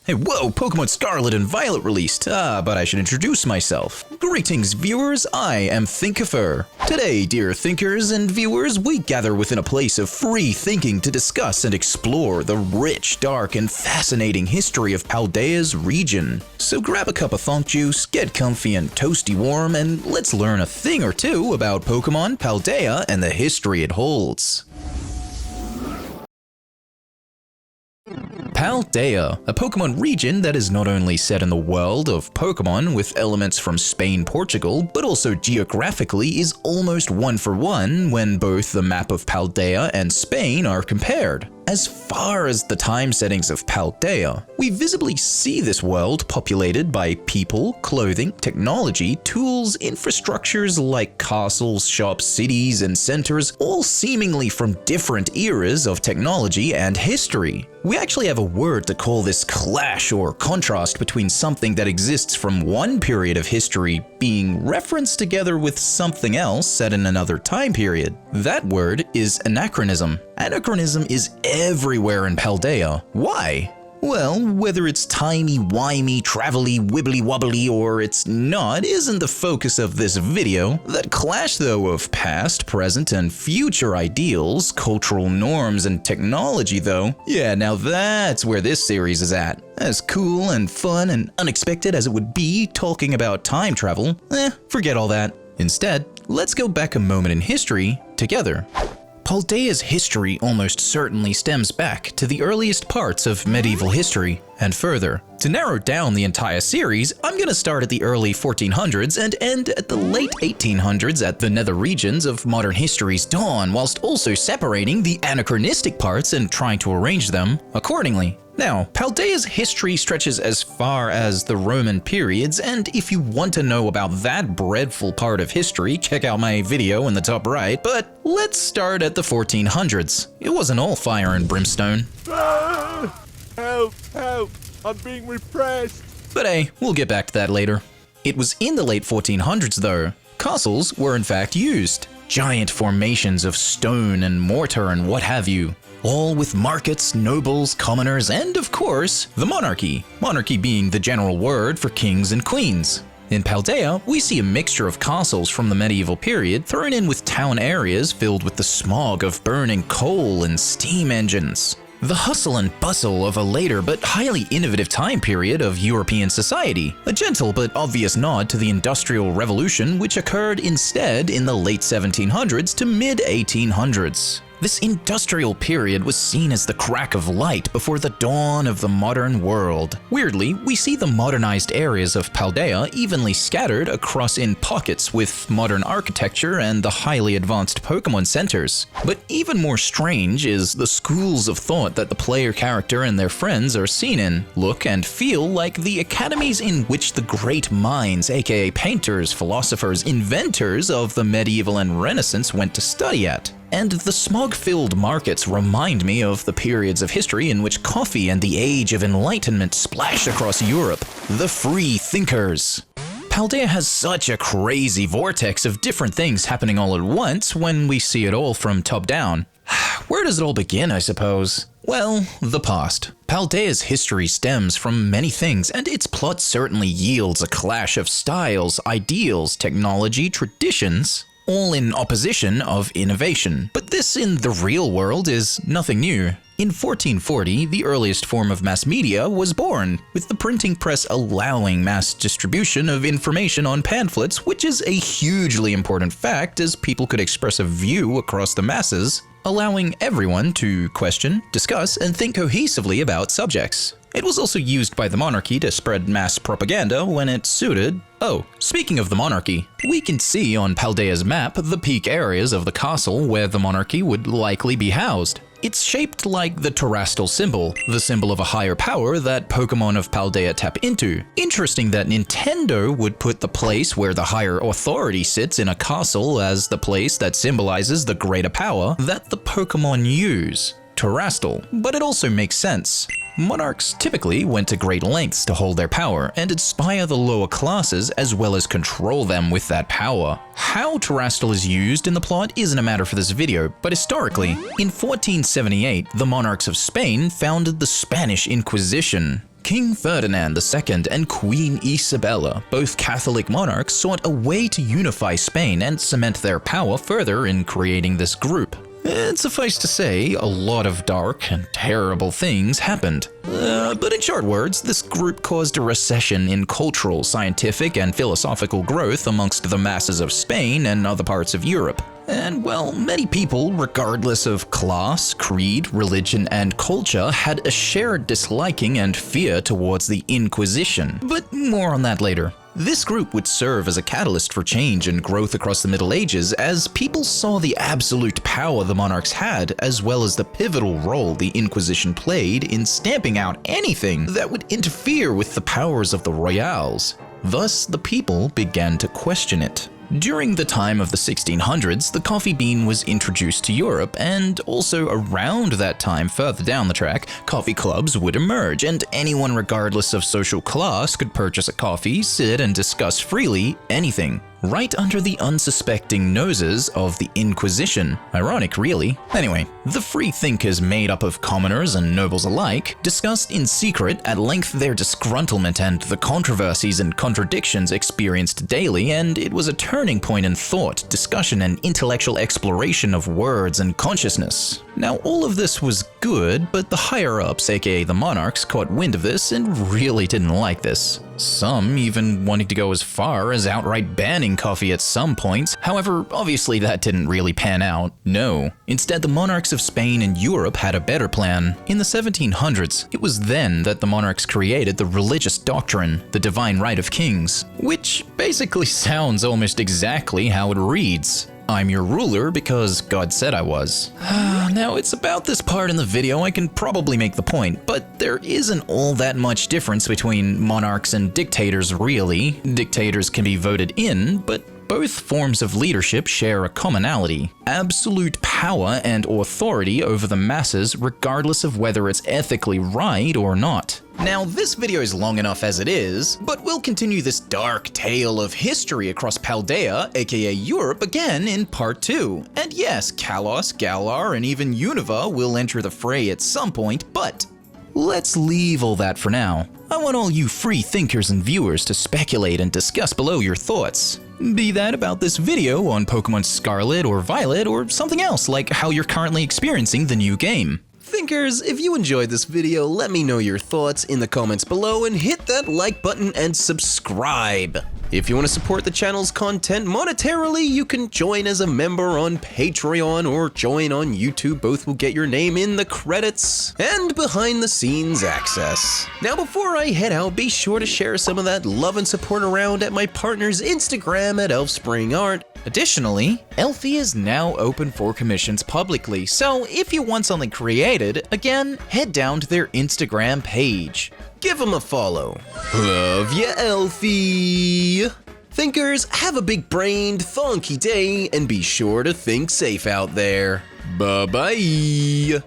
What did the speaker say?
Hey, whoa, Pokemon Scarlet and Violet released. But I should introduce myself. Greetings, viewers, I am Thinkafurr. Today, dear thinkers and viewers, we gather within a place of free thinking to discuss and explore the rich, dark, and fascinating history of Paldea's region. So grab a cup of Thonk Juice, get comfy and toasty warm, and let's learn a thing or two about Pokemon, Paldea, and the history it holds. Paldea, a Pokemon region that is not only set in the world of Pokemon with elements from Spain, Portugal, but also geographically is almost one for one when both the map of Paldea and Spain are compared. As far as the time settings of Paldea, we visibly see this world populated by people, clothing, technology, tools, infrastructures like castles, shops, cities, and centers, all seemingly from different eras of technology and history. We actually have a word to call this clash or contrast between something that exists from one period of history being referenced together with something else set in another time period. That word is anachronism. Anachronism is everywhere in Paldea. Why? Well, whether it's timey-wimey, travel-y, wibbly-wobbly, or it's not, isn't the focus of this video. That clash, though, of past, present, and future ideals, cultural norms, and technology, though, yeah, now that's where this series is at. As cool and fun and unexpected as it would be talking about time travel, forget all that. Instead, let's go back a moment in history together. Paldea's history almost certainly stems back to the earliest parts of medieval history, and further. To narrow down the entire series, I'm gonna start at the early 1400s and end at the late 1800s at the nether regions of modern history's dawn, whilst also separating the anachronistic parts and trying to arrange them accordingly. Now, Paldea's history stretches as far as the Roman periods, and if you want to know about that breadful part of history, check out my video in the top right, but let's start at the 1400s. It wasn't all fire and brimstone. Help, help, I'm being repressed. But hey, we'll get back to that later. It was in the late 1400s though. Castles were in fact used. Giant formations of stone and mortar and what have you. All with markets, nobles, commoners, and of course, the monarchy. Monarchy being the general word for kings and queens. In Paldea, we see a mixture of castles from the medieval period thrown in with town areas filled with the smog of burning coal and steam engines. The hustle and bustle of a later but highly innovative time period of European society. A gentle but obvious nod to the Industrial Revolution, which occurred instead in the late 1700s to mid-1800s. This industrial period was seen as the crack of light before the dawn of the modern world. Weirdly, we see the modernized areas of Paldea evenly scattered across in pockets with modern architecture and the highly advanced Pokemon centers. But even more strange is the schools of thought that the player character and their friends are seen in, look and feel like the academies in which the great minds, aka painters, philosophers, inventors of the medieval and Renaissance went to study at. And the smog-filled markets remind me of the periods of history in which coffee and the age of Enlightenment splashed across Europe. The free thinkers. Paldea has such a crazy vortex of different things happening all at once when we see it all from top down. Where does it all begin, I suppose? Well, the past. Paldea's history stems from many things, and its plot certainly yields a clash of styles, ideals, technology, traditions, all in opposition of innovation. But this in the real world is nothing new. In 1440, the earliest form of mass media was born, with the printing press allowing mass distribution of information on pamphlets, which is a hugely important fact as people could express a view across the masses, allowing everyone to question, discuss, and think cohesively about subjects. It was also used by the monarchy to spread mass propaganda when it suited. Oh, speaking of the monarchy, we can see on Paldea's map the peak areas of the castle where the monarchy would likely be housed. It's shaped like the terrestrial symbol, the symbol of a higher power that Pokemon of Paldea tap into. Interesting that Nintendo would put the place where the higher authority sits in a castle as the place that symbolizes the greater power that the Pokemon use. Terrestrial, but it also makes sense. Monarchs typically went to great lengths to hold their power and inspire the lower classes as well as control them with that power. How terrestrial is used in the plot isn't a matter for this video, but historically, in 1478, the monarchs of Spain founded the Spanish Inquisition. King Ferdinand II and Queen Issabella, both Catholic monarchs, sought a way to unify Spain and cement their power further in creating this group. And suffice to say, a lot of dark and terrible things happened. But in short words, this group caused a recession in cultural, scientific, and philosophical growth amongst the masses of Spain and other parts of Europe. And well, many people, regardless of class, creed, religion, and culture, had a shared disliking and fear towards the Inquisition. But more on that later. This group would serve as a catalyst for change and growth across the Middle Ages as people saw the absolute power the monarchs had, as well as the pivotal role the Inquisition played in stamping out anything that would interfere with the powers of the royals. Thus, the people began to question it. During the time of the 1600s, the coffee bean was introduced to Europe, and also around that time further down the track, coffee clubs would emerge, and anyone regardless of social class could purchase a coffee, sit and discuss freely anything, right under the unsuspecting noses of the Inquisition. Ironic, really. Anyway, the free thinkers made up of commoners and nobles alike discussed in secret at length their disgruntlement and the controversies and contradictions experienced daily, and it was a turning point in thought, discussion, and intellectual exploration of words and consciousness. Now, all of this was good, but the higher-ups, aka the monarchs, caught wind of this and really didn't like this. Some even wanting to go as far as outright banning coffee at some points. However, obviously that didn't really pan out. No. Instead, the monarchs of Spain and Europe had a better plan. In the 1700s, it was then that the monarchs created the religious doctrine, the divine right of kings, which basically sounds almost exactly how it reads. I'm your ruler because God said I was. Now, it's about this part in the video I can probably make the point, but there isn't all that much difference between monarchs and dictators, really. Dictators can be voted in, but both forms of leadership share a commonality: absolute power and authority over the masses, regardless of whether it's ethically right or not. Now, this video is long enough as it is, but we'll continue this dark tale of history across Paldea, aka Europe, again in part 2. And yes, Kalos, Galar, and even Unova will enter the fray at some point, but let's leave all that for now. I want all you free thinkers and viewers to speculate and discuss below your thoughts. Be that about this video on Pokemon Scarlet or Violet, or something else like how you're currently experiencing the new game. Thinkers, if you enjoyed this video, let me know your thoughts in the comments below and hit that like button and subscribe. If you want to support the channel's content monetarily, you can join as a member on Patreon or join on YouTube. Both will get your name in the credits and behind the scenes access. Now, before I head out, be sure to share some of that love and support around at my partner's Instagram at ElfSpringArt. Additionally, Elfie is now open for commissions publicly, so if you want something created, again, head down to their Instagram page. Give them a follow. Love ya, Elfie! Thinkers, have a big-brained, thonky day, and be sure to think safe out there. Bye-bye!